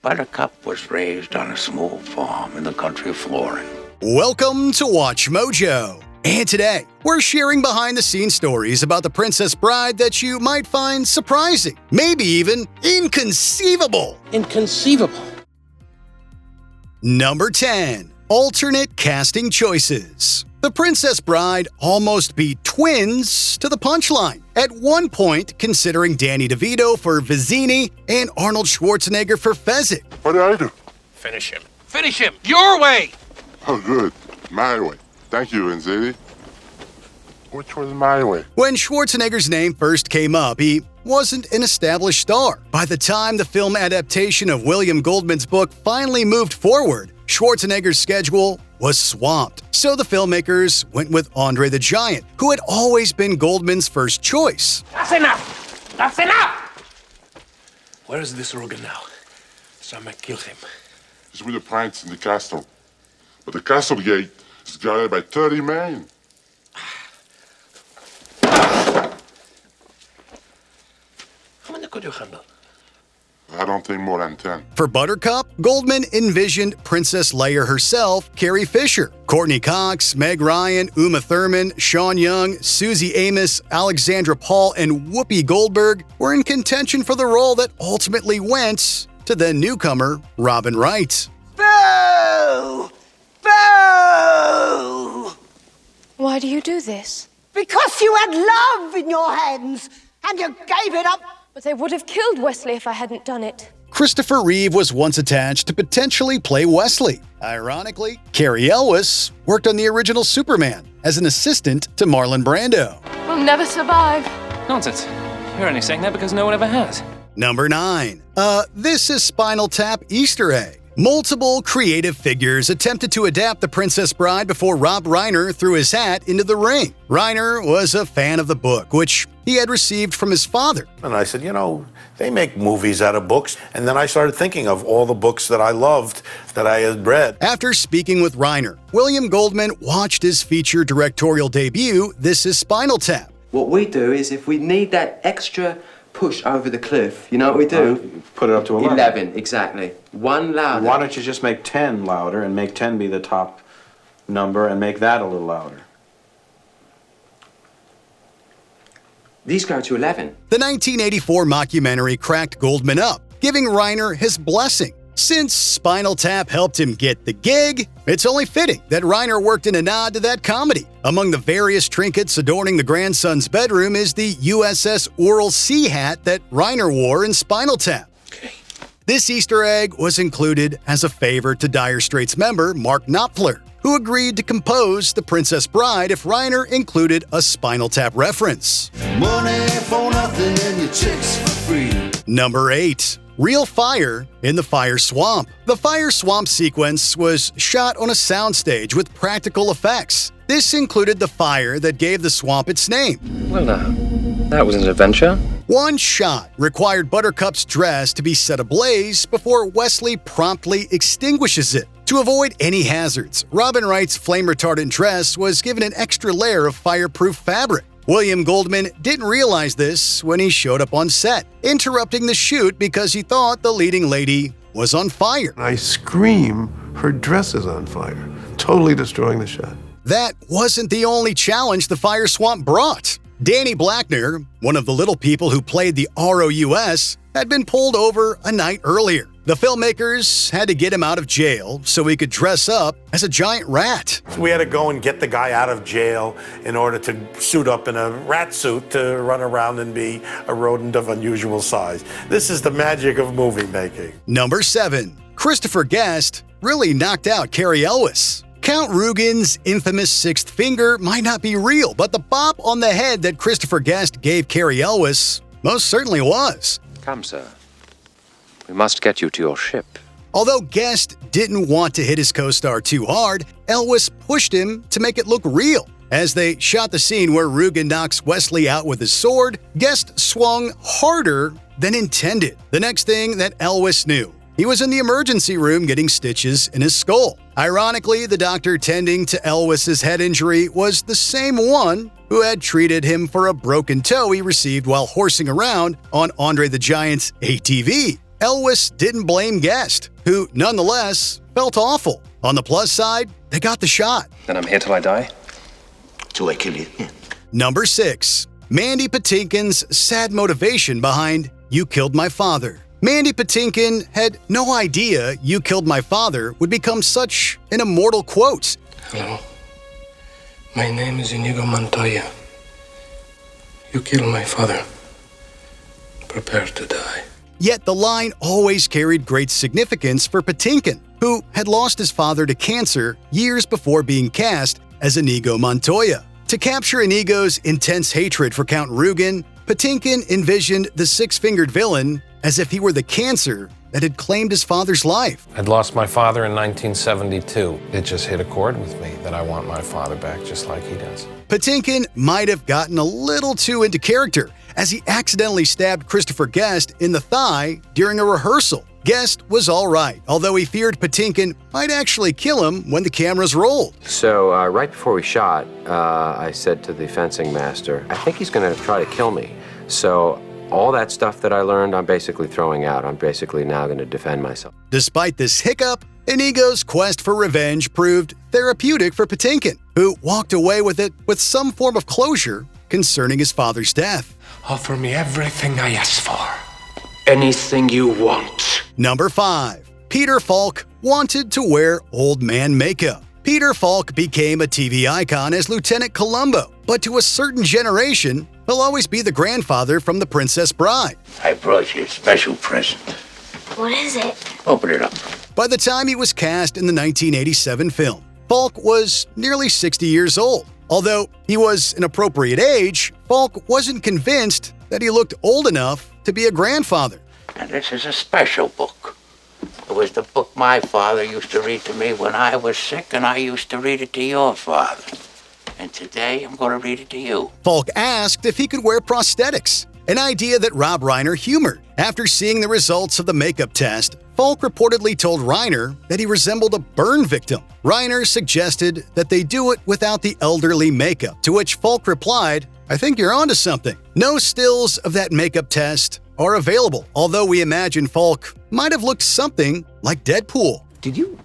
Buttercup was raised on a small farm in the country of Florida. Welcome to Watch Mojo. And today, we're sharing behind-the-scenes stories about The Princess Bride that you might find surprising, maybe even inconceivable. Inconceivable. Number 10. Alternate casting choices. The Princess Bride almost beat twins to the punchline. At one point, considering Danny DeVito for Vizzini and Arnold Schwarzenegger for Fezzik. What did I do? Finish him. Finish him! Your way! Oh, good. My way. Thank you, Vizzini. Which was my way? When Schwarzenegger's name first came up, he wasn't an established star. By the time the film adaptation of William Goldman's book finally moved forward, Schwarzenegger's schedule was swamped. So the filmmakers went with André the Giant, who had always been Goldman's first choice. That's enough! That's enough! Where is this Rogan now? So I might kill him. He's with the prince in the castle. But the castle gate is guarded by 30 men. How many could you handle? I don't think more than 10. For Buttercup, Goldman envisioned Princess Leia herself, Carrie Fisher. Courtney Cox, Meg Ryan, Uma Thurman, Sean Young, Susie Amos, Alexandra Paul, and Whoopi Goldberg were in contention for the role that ultimately went to then newcomer Robin Wright. Boo! Boo! Why do you do this? Because you had love in your hands and you gave it up. But they would have killed Wesley if I hadn't done it. Christopher Reeve was once attached to potentially play Wesley. Ironically, Cary Elwes worked on the original Superman as an assistant to Marlon Brando. We'll never survive. Nonsense. You're only saying that because no one ever has. Number 9. This is Spinal Tap Easter Egg. Multiple creative figures attempted to adapt The Princess Bride before Rob Reiner threw his hat into the ring. Reiner was a fan of the book, which he had received from his father. And I said, they make movies out of books. And then I started thinking of all the books that I loved that I had read. After speaking with Reiner, William Goldman watched his feature directorial debut, This is Spinal Tap. What we do is if we need that extra push over the cliff, you know what we do? Put it up to 11. 11, exactly. One louder. Why don't you just make 10 louder and make 10 be the top number and make that a little louder? These go to 11. The 1984 mockumentary cracked Goldman up, giving Reiner his blessing. Since Spinal Tap helped him get the gig, it's only fitting that Reiner worked in a nod to that comedy. Among the various trinkets adorning the grandson's bedroom is the USS Oral Sea hat that Reiner wore in Spinal Tap. Okay. This Easter egg was included as a favor to Dire Straits member Mark Knopfler, who agreed to compose The Princess Bride if Reiner included a Spinal Tap reference. Money for nothing and your chicks for free. Number 8. Real fire in the fire swamp. The fire swamp sequence was shot on a soundstage with practical effects. This included the fire that gave the swamp its name. Well, now, that was an adventure. One shot required Buttercup's dress to be set ablaze before Wesley promptly extinguishes it. To avoid any hazards, Robin Wright's flame-retardant dress was given an extra layer of fireproof fabric. William Goldman didn't realize this when he showed up on set, interrupting the shoot because he thought the leading lady was on fire. I scream, her dress is on fire, totally destroying the shot. That wasn't the only challenge the fire swamp brought. Danny Blackner, one of the little people who played the ROUS, had been pulled over a night earlier. The filmmakers had to get him out of jail so he could dress up as a giant rat. So we had to go and get the guy out of jail in order to suit up in a rat suit to run around and be a rodent of unusual size. This is the magic of movie making. Number 7. Christopher Guest really knocked out Cary Elwes. Count Rugen's infamous sixth finger might not be real, but the bop on the head that Christopher Guest gave Cary Elwes most certainly was. Come, sir. We must get you to your ship. Although Guest didn't want to hit his co-star too hard, Elwes pushed him to make it look real. As they shot the scene where Rugen knocks Wesley out with his sword, Guest swung harder than intended. The next thing that Elwes knew, he was in the emergency room getting stitches in his skull. Ironically, the doctor tending to Elwes' head injury was the same one who had treated him for a broken toe he received while horsing around on André the Giant's ATV. Elwes didn't blame Guest, who nonetheless felt awful. On the plus side, they got the shot. Then I'm here till I die? Till I kill you. Yeah. Number 6. Mandy Patinkin's sad motivation behind You Killed My Father. Mandy Patinkin had no idea You Killed My Father would become such an immortal quote. Hello. My name is Inigo Montoya. You killed my father. Prepare to die. Yet the line always carried great significance for Patinkin, who had lost his father to cancer years before being cast as Inigo Montoya. To capture Inigo's intense hatred for Count Rugen, Patinkin envisioned the six-fingered villain as if he were the cancer that had claimed his father's life. I'd lost my father in 1972. It just hit a chord with me that I want my father back just like he does. Patinkin might have gotten a little too into character as he accidentally stabbed Christopher Guest in the thigh during a rehearsal. Guest was all right, although he feared Patinkin might actually kill him when the cameras rolled. So, right before we shot, I said to the fencing master, I think he's going to try to kill me. So, all that stuff that I learned, I'm basically throwing out. I'm basically now going to defend myself. Despite this hiccup, Inigo's quest for revenge proved therapeutic for Patinkin, who walked away with it with some form of closure concerning his father's death. Offer me everything I ask for. Anything you want. Number 5. Peter Faulk wanted to wear old man makeup. Peter Faulk became a TV icon as Lieutenant Columbo, but to a certain generation, he'll always be the grandfather from The Princess Bride. I brought you a special present. What is it? Open it up. By the time he was cast in the 1987 film, Faulk was nearly 60 years old. Although he was an appropriate age, Faulk wasn't convinced that he looked old enough to be a grandfather. And this is a special book. It was the book my father used to read to me when I was sick, and I used to read it to your father. And today, I'm going to read it to you. Faulk asked if he could wear prosthetics, an idea that Rob Reiner humored. After seeing the results of the makeup test, Faulk reportedly told Reiner that he resembled a burn victim. Reiner suggested that they do it without the elderly makeup, to which Faulk replied, I think you're onto something. No stills of that makeup test are available, although we imagine Faulk might have looked something like Deadpool. Did you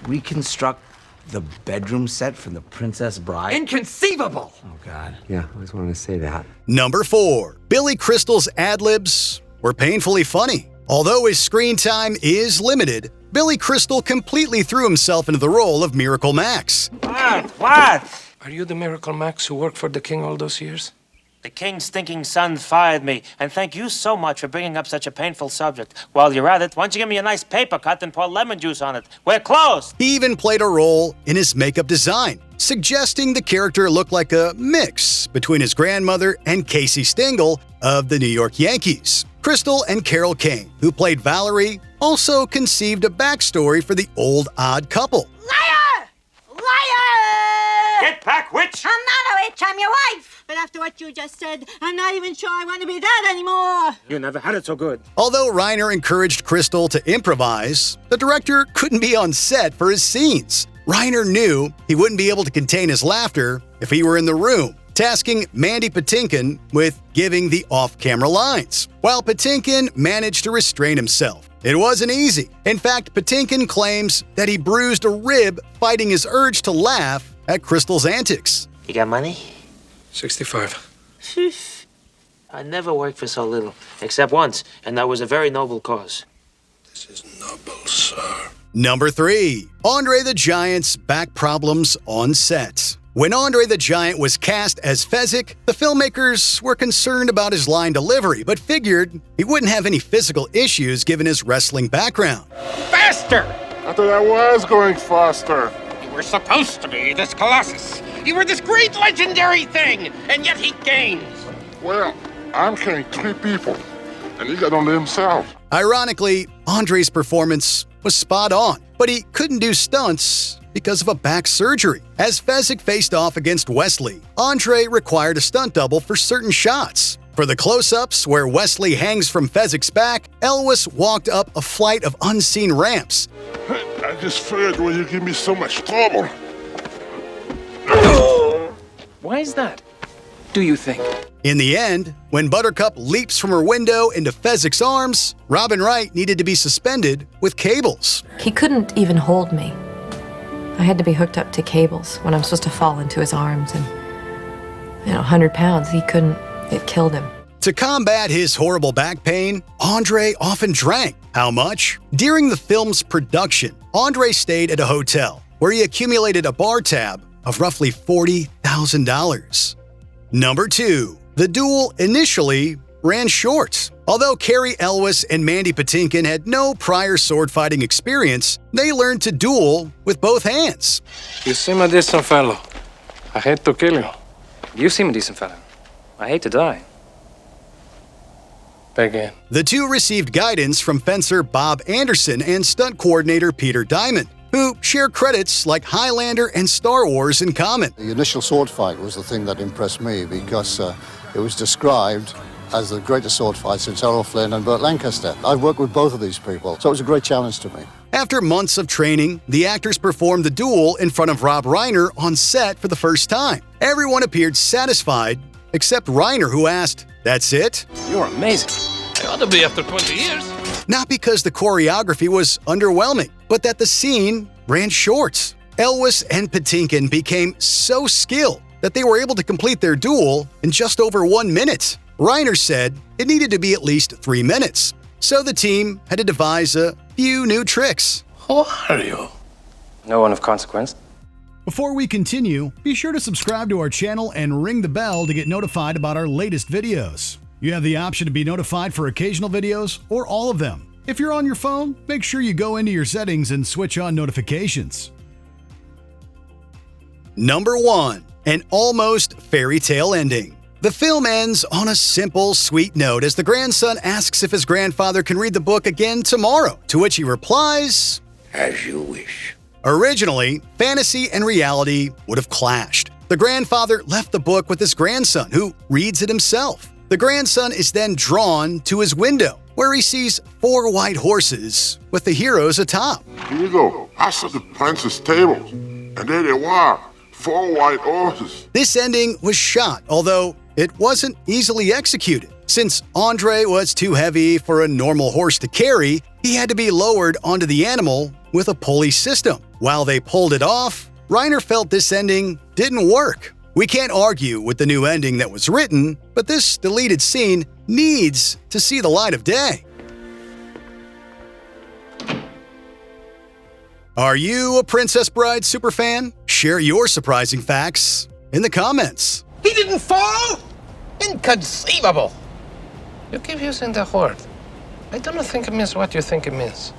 reconstruct the bedroom set from The Princess Bride? Inconceivable! Oh, God. Yeah, I always wanted to say that. Number 4. Billy Crystal's ad-libs were painfully funny. Although his screen time is limited, Billy Crystal completely threw himself into the role of Miracle Max. What? Are you the Miracle Max who worked for the king all those years? The king's stinking son fired me, and thank you so much for bringing up such a painful subject. While you're at it, why don't you give me a nice paper cut and pour lemon juice on it? We're closed! He even played a role in his makeup design, suggesting the character looked like a mix between his grandmother and Casey Stengel of the New York Yankees. Crystal and Carol Kane, who played Valerie, also conceived a backstory for the old odd couple. Liar! Liar! Get back, witch! I'm not a witch, I'm your wife. But after what you just said, I'm not even sure I want to be that anymore. You never had it so good. Although Reiner encouraged Crystal to improvise, the director couldn't be on set for his scenes. Reiner knew he wouldn't be able to contain his laughter if he were in the room, tasking Mandy Patinkin with giving the off-camera lines, while Patinkin managed to restrain himself. It wasn't easy. In fact, Patinkin claims that he bruised a rib fighting his urge to laugh at Crystal's antics. You got money? 65. I never worked for so little, except once, and that was a very noble cause. This is noble, sir. Number 3. André the Giant's back problems on set. When André the Giant was cast as Fezzik, the filmmakers were concerned about his line delivery, but figured he wouldn't have any physical issues given his wrestling background. Faster! I thought I was going faster. You were supposed to be this colossus. You were this great legendary thing, and yet he gains. Well, I'm carrying 3 people, and he got only himself. Ironically, André's performance was spot on, but he couldn't do stunts because of a back surgery. As Fezzik faced off against Wesley, André required a stunt double for certain shots. For the close-ups where Wesley hangs from Fezzik's back, Elwes walked up a flight of unseen ramps. I just figured when you give me so much trouble. Why is that? do you think? In the end, when Buttercup leaps from her window into Fezzik's arms, Robin Wright needed to be suspended with cables. He couldn't even hold me. I had to be hooked up to cables when I'm supposed to fall into his arms, and 100 pounds, he couldn't. It killed him. To combat his horrible back pain, André often drank. How much? During the film's production, André stayed at a hotel where he accumulated a bar tab of roughly $40,000. Number 2. The duel initially ran short. Although Cary Elwes and Mandy Patinkin had no prior sword-fighting experience, they learned to duel with both hands. You seem a decent fellow. I hate to kill you. You seem a decent fellow. I hate to die. Begin. The two received guidance from fencer Bob Anderson and stunt coordinator Peter Diamond, who share credits like Highlander and Star Wars in common. The initial sword fight was the thing that impressed me because it was described as the greatest sword fight since Errol Flynn and Burt Lancaster. I've worked with both of these people, so it was a great challenge to me. After months of training, the actors performed the duel in front of Rob Reiner on set for the first time. Everyone appeared satisfied, except Reiner, who asked, "That's it?" You're amazing. I ought to be after 20 years. Not because the choreography was underwhelming, but that the scene ran short. Elwes and Patinkin became so skilled that they were able to complete their duel in just over 1 minute. Reiner said it needed to be at least 3 minutes, so the team had to devise a few new tricks. Who are you? No one of consequence. Before we continue, be sure to subscribe to our channel and ring the bell to get notified about our latest videos. You have the option to be notified for occasional videos or all of them. If you're on your phone, make sure you go into your settings and switch on notifications. Number 1. An almost fairy tale ending. The film ends on a simple, sweet note as the grandson asks if his grandfather can read the book again tomorrow, to which he replies, "As you wish." Originally, fantasy and reality would have clashed. The grandfather left the book with his grandson, who reads it himself. The grandson is then drawn to his window, where he sees 4 white horses with the heroes atop. Inigo, I saw the prince's tables, and there they were, 4 white horses. This ending was shot, although it wasn't easily executed. Since André was too heavy for a normal horse to carry, he had to be lowered onto the animal with a pulley system. While they pulled it off, Reiner felt this ending didn't work. We can't argue with the new ending that was written, but this deleted scene needs to see the light of day. Are you a Princess Bride superfan? Share your surprising facts in the comments. He didn't fall? Inconceivable. You keep using the word. I don't think it means what you think it means.